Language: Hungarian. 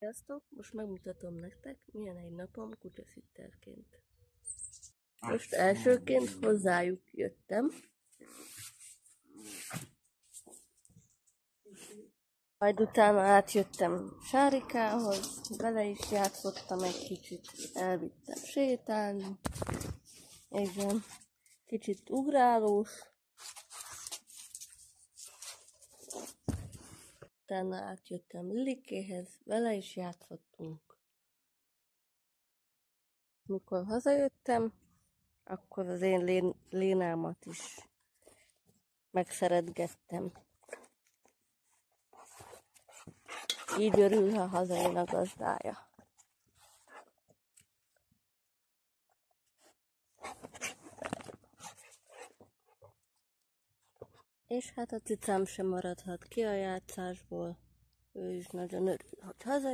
Sziasztok! Most megmutatom nektek, milyen egy napom kutyaszitterként. Most elsőként hozzájuk jöttem. Majd utána átjöttem Sárikához, vele is játszottam egy kicsit, elvittem sétálni. Igen, kicsit ugrálós. Utána átjöttem Lilikéhez, vele is játszottunk. Mikor hazajöttem, akkor az én Lénámat is megszeretgettem. Így örül, ha hazajön a gazdája. És hát a cicám sem maradhat ki a játszásból. Ő is nagyon örül, hogy hazajön.